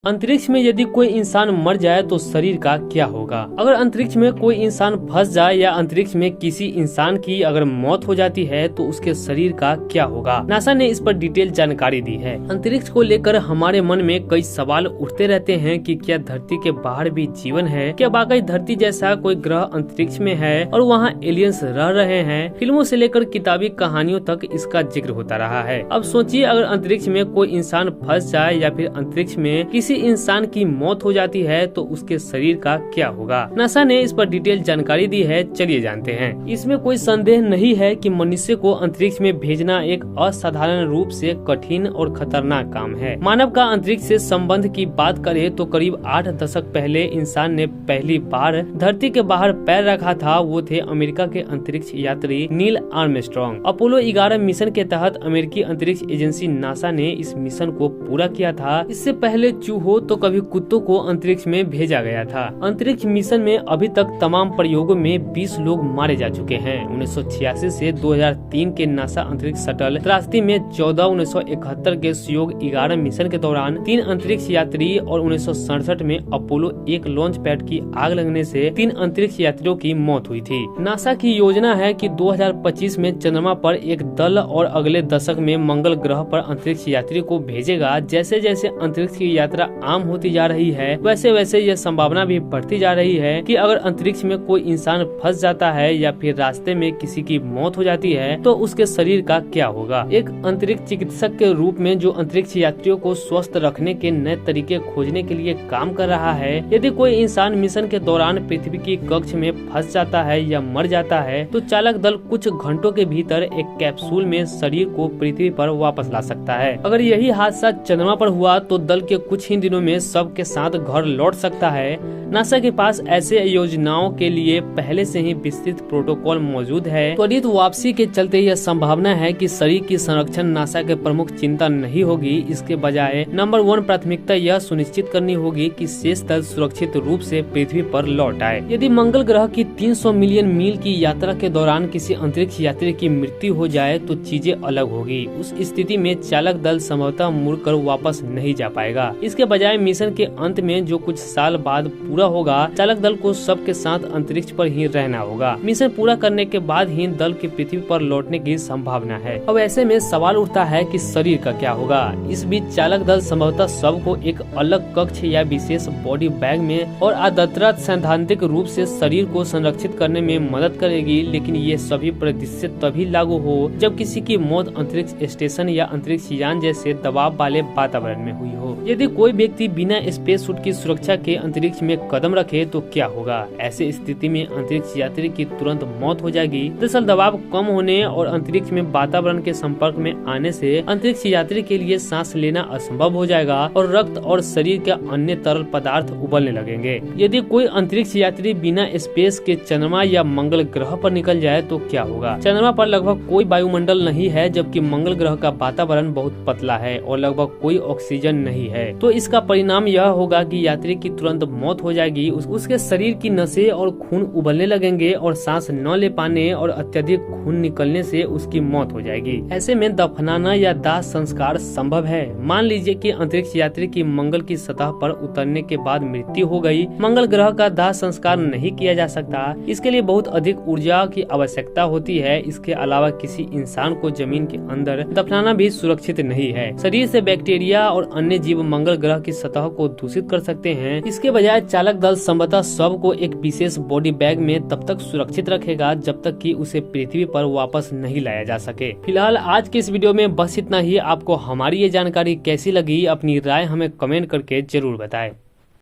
अंतरिक्ष में यदि कोई इंसान मर जाए तो शरीर का क्या होगा। अगर अंतरिक्ष में कोई इंसान फंस जाए या अंतरिक्ष में किसी इंसान की अगर मौत हो जाती है तो उसके शरीर का क्या होगा। नासा ने इस पर डिटेल जानकारी दी है। अंतरिक्ष को लेकर हमारे मन में कई सवाल उठते रहते हैं कि क्या धरती के बाहर भी जीवन है, क्या वाकई धरती जैसा कोई ग्रह अंतरिक्ष में है और वहाँ एलियंस रह रहे हैं। फिल्मों से लेकर किताबी कहानियों तक इसका जिक्र होता रहा है। अब सोचिए, अगर अंतरिक्ष में कोई इंसान फंस जाए या फिर अंतरिक्ष में किसी इंसान की मौत हो जाती है तो उसके शरीर का क्या होगा। नासा ने इस पर डिटेल जानकारी दी है, चलिए जानते हैं। इसमें कोई संदेह नहीं है कि मनुष्य को अंतरिक्ष में भेजना एक असाधारण रूप से कठिन और खतरनाक काम है। मानव का अंतरिक्ष से संबंध की बात करें तो करीब 8 दशक पहले इंसान ने पहली बार धरती के बाहर पैर रखा था। वो थे अमेरिका के अंतरिक्ष यात्री नील आर्मस्ट्रांग। अपोलो 11 मिशन के तहत अमेरिकी अंतरिक्ष एजेंसी नासा ने इस मिशन को पूरा किया था। इससे पहले हो तो कभी कुत्तों को अंतरिक्ष में भेजा गया था। अंतरिक्ष मिशन में अभी तक तमाम प्रयोगों में 20 लोग मारे जा चुके हैं। 1986 से 2003 के नासा अंतरिक्ष शटल त्रासदी में 14, 1971 के सहयोग 11 मिशन के दौरान 3 अंतरिक्ष यात्री और 1967 में अपोलो 1 लॉन्च पैड की आग लगने से 3 अंतरिक्ष यात्रियों की मौत हुई थी। नासा की योजना है कि 2025 में चंद्रमा पर एक दल और अगले दशक में मंगल ग्रह पर अंतरिक्ष यात्री को भेजेगा। जैसे जैसे अंतरिक्ष की यात्रा आम होती जा रही है वैसे वैसे यह संभावना भी बढ़ती जा रही है कि अगर अंतरिक्ष में कोई इंसान फंस जाता है या फिर रास्ते में किसी की मौत हो जाती है तो उसके शरीर का क्या होगा। एक अंतरिक्ष चिकित्सक के रूप में जो अंतरिक्ष यात्रियों को स्वस्थ रखने के नए तरीके खोजने के लिए काम कर रहा है, यदि कोई इंसान मिशन के दौरान पृथ्वी की कक्ष में फंस जाता है या मर जाता है तो चालक दल कुछ घंटों के भीतर एक कैप्सूल में शरीर को पृथ्वी पर वापस ला सकता है। अगर यही हादसा चंद्रमा पर हुआ तो दल के कुछ ही दिनों में सब के साथ घर लौट सकता है। नासा के पास ऐसे योजनाओं के लिए पहले से ही विस्तृत प्रोटोकॉल मौजूद है। त्वरित वापसी के चलते यह संभावना है कि शरीर की संरक्षण नासा के प्रमुख चिंता नहीं होगी। इसके बजाय नंबर 1 प्राथमिकता यह सुनिश्चित करनी होगी कि शेष दल सुरक्षित रूप से पृथ्वी पर लौट आए। यदि मंगल ग्रह की 300 मिलियन मील की यात्रा के दौरान किसी अंतरिक्ष यात्री की मृत्यु हो जाए तो चीजें अलग होगी। उस स्थिति में चालक दल संभवतः मुड़कर वापस नहीं जा पाएगा। इसके बजाय मिशन के अंत में जो कुछ साल बाद पूरा होगा, चालक दल को सबके साथ अंतरिक्ष पर ही रहना होगा। मिशन पूरा करने के बाद ही दल की पृथ्वी पर लौटने की संभावना है। अब ऐसे में सवाल उठता है कि शरीर का क्या होगा। इस बीच चालक दल संभवतः सबको एक अलग कक्ष या विशेष बॉडी बैग में और आदतरत सैद्धांतिक रूप से शरीर को संरक्षित करने में मदद करेगी। लेकिन ये सभी परिदृश्य तभी लागू हो जब किसी की मौत अंतरिक्ष स्टेशन या अंतरिक्ष यान जैसे दबाव वाले वातावरण में हुई हो। यदि कोई व्यक्ति बिना स्पेस सूट की सुरक्षा के अंतरिक्ष में कदम रखे तो क्या होगा। ऐसे स्थिति में अंतरिक्ष यात्री की तुरंत मौत हो जाएगी। दरअसल दबाव कम होने और अंतरिक्ष में वातावरण के संपर्क में आने से अंतरिक्ष यात्री के लिए सांस लेना असंभव हो जाएगा और रक्त और शरीर के अन्य तरल पदार्थ उबलने लगेंगे। यदि कोई अंतरिक्ष यात्री बिना स्पेस के चंद्रमा या मंगल ग्रह पर निकल जाए तो क्या होगा। चंद्रमा पर लगभग कोई वायुमंडल नहीं है, जबकि मंगल ग्रह का वातावरण बहुत पतला है और लगभग कोई ऑक्सीजन नहीं है। तो इसका परिणाम यह होगा कि यात्री की तुरंत मौत हो जाएगी। उसके शरीर की नसें और खून उबलने लगेंगे और सांस न ले पाने और अत्यधिक खून निकलने से उसकी मौत हो जाएगी। ऐसे में दफनाना या दाह संस्कार संभव है। मान लीजिए कि अंतरिक्ष यात्री की मंगल की सतह पर उतरने के बाद मृत्यु हो गई। मंगल ग्रह का दाह संस्कार नहीं किया जा सकता। इसके लिए बहुत अधिक ऊर्जा की आवश्यकता होती है। इसके अलावा किसी इंसान को जमीन के अंदर दफनाना भी सुरक्षित नहीं है। शरीर से बैक्टीरिया और अन्य जीव मंगल ग्रह की सतह को दूषित कर सकते हैं। इसके बजाय चालक दल संभवतः शव को एक विशेष बॉडी बैग में तब तक सुरक्षित रखेगा जब तक कि उसे पृथ्वी पर वापस नहीं लाया जा सके। फिलहाल आज के इस वीडियो में बस इतना ही। आपको हमारी ये जानकारी कैसी लगी, अपनी राय हमें कमेंट करके जरूर बताएं।